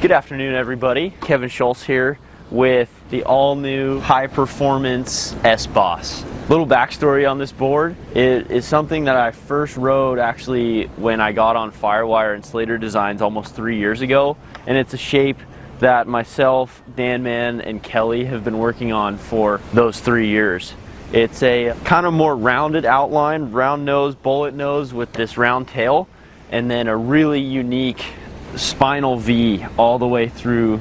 Good afternoon, everybody. Kevin Schulz here with the all-new high-performance S-Boss. Little backstory on this board. It is something that I first rode actually when I got on Firewire and Slater designs almost 3 years ago, and it's a shape that myself, Mann, and Kelly have been working on for those 3 years. It's a kind of more rounded outline, round nose, bullet nose with this round tail, and then a really unique spinal V all the way through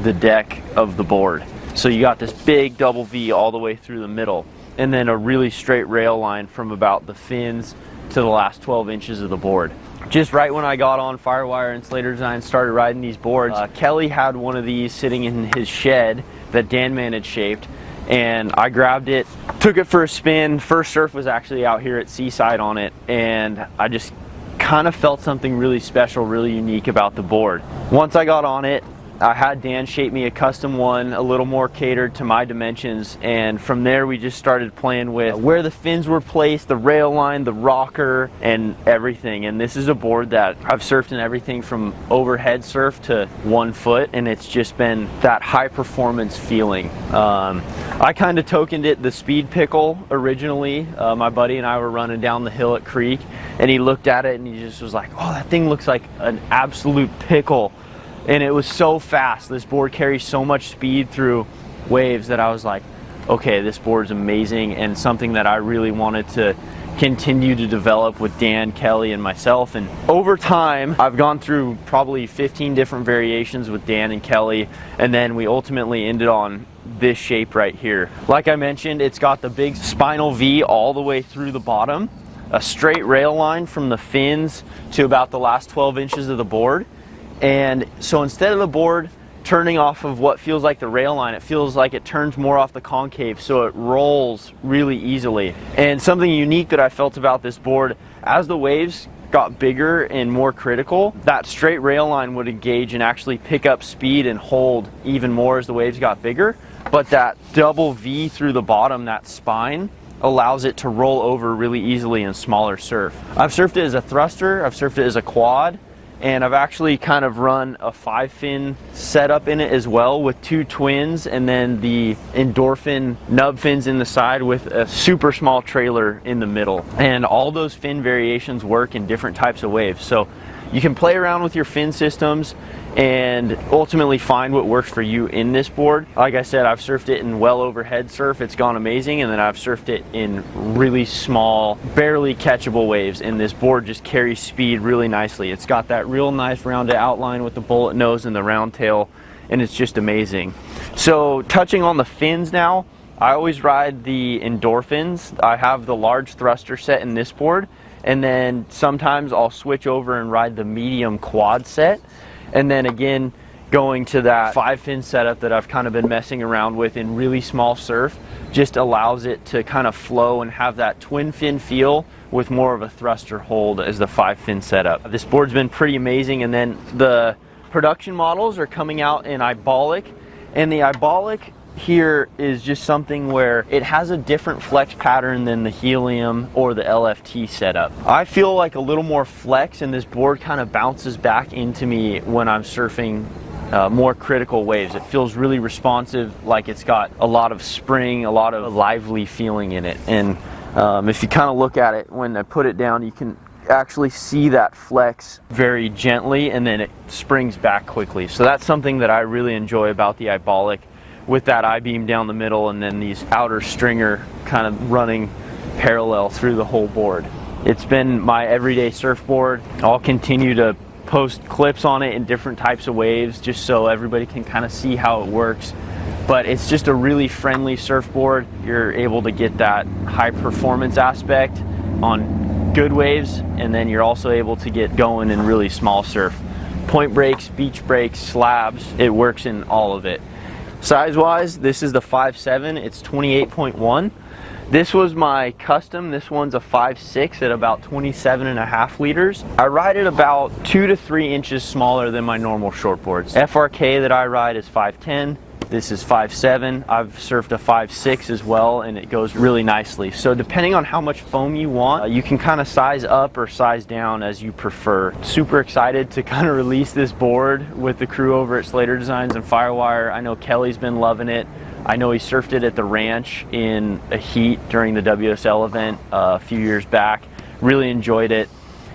the deck of the board. So you got this big double V all the way through the middle, and then a really straight rail line from about the fins to the last 12 inches of the board. Just right when I got on Firewire and Slater Design, started riding these boards, Kelly had one of these sitting in his shed that Mann had shaped, and I grabbed it, took it for a spin. First surf was actually out here at Seaside on it, and I just kind of felt something really special, really unique about the board. Once I got on it, I had Dan shape me a custom one, a little more catered to my dimensions, and from there we just started playing with where the fins were placed, the rail line, the rocker, and everything. And this is a board that I've surfed in everything from overhead surf to 1 foot, and it's just been that high performance feeling. I kind of tokened it the speed pickle originally. My buddy and I were running down the hill at Creek, and he looked at it and he just was like, oh, that thing looks like an absolute pickle. And it was so fast. This board carries so much speed through waves that I was like, okay, this board's amazing, and something that I really wanted to continue to develop with Dan, Kelly, and myself. And over time, I've gone through probably 15 different variations with Dan and Kelly, and then we ultimately ended on this shape right here. Like I mentioned, it's got the big spinal V all the way through the bottom, a straight rail line from the fins to about the last 12 inches of the board. And so instead of the board turning off of what feels like the rail line, it feels like it turns more off the concave, so it rolls really easily. And something unique that I felt about this board, as the waves got bigger and more critical, that straight rail line would engage and actually pick up speed and hold even more as the waves got bigger. But that double V through the bottom, that spine, allows it to roll over really easily in smaller surf. I've surfed it as a thruster, I've surfed it as a quad, and I've actually kind of run a 5-fin setup in it as well with 2 twins, and then the endorphin nub fins in the side with a super small trailer in the middle. And all those fin variations work in different types of waves. So you can play around with your fin systems and ultimately find what works for you in this board. Like I said, I've surfed it in well overhead surf, it's gone amazing, and then I've surfed it in really small, barely catchable waves, and this board just carries speed really nicely. It's got that real nice rounded outline with the bullet nose and the round tail, and it's just amazing. So touching on the fins now, I always ride the endorphins. I have the large thruster set in this board, and then sometimes I'll switch over and ride the medium quad set. And then again, going to that 5-fin setup that I've kind of been messing around with in really small surf just allows it to kind of flow and have that twin fin feel with more of a thruster hold as the 5-fin setup. This board's been pretty amazing, and then the production models are coming out in I-Bolic, and the I-Bolic here is just something where it has a different flex pattern than the helium or the LFT setup. I feel like a little more flex, and this board kind of bounces back into me when I'm surfing more critical waves. It feels really responsive, like it's got a lot of spring, a lot of lively feeling in it. And if you kind of look at it, when I put it down, you can actually see that flex very gently, and then it springs back quickly. So that's something that I really enjoy about the I-Bolic, with that I-beam down the middle and then these outer stringer kind of running parallel through the whole board. It's been my everyday surfboard. I'll continue to post clips on it in different types of waves just so everybody can kind of see how it works. But it's just a really friendly surfboard. You're able to get that high performance aspect on good waves, and then you're also able to get going in really small surf. Point breaks, beach breaks, slabs, it works in all of it. Size-wise, this is the 5.7, it's 28.1. This was my custom. This one's a 5.6 at about 27.5 liters. I ride it about 2 to 3 inches smaller than my normal shortboards. FRK that I ride is 5.10. This is 5.7. I've surfed a 5.6 as well, and it goes really nicely. So depending on how much foam you want, you can kind of size up or size down as you prefer. Super excited to kind of release this board with the crew over at Slater Designs and Firewire. I know Kelly's been loving it. I know he surfed it at the ranch in a heat during the WSL event a few years back. Really enjoyed it.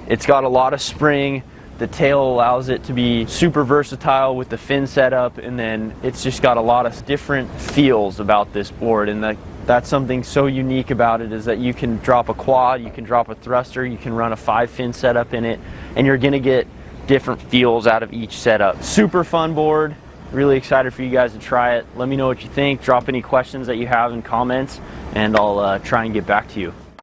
It's got a lot of spring. The tail allows it to be super versatile with the fin setup, and then it's just got a lot of different feels about this board, and that's something so unique about it, is that you can drop a quad, you can drop a thruster, you can run a 5-fin setup in it, and you're gonna get different feels out of each setup. Super fun board. Really excited for you guys to try it. Let me know what you think. Drop any questions that you have in comments, and I'll try and get back to you.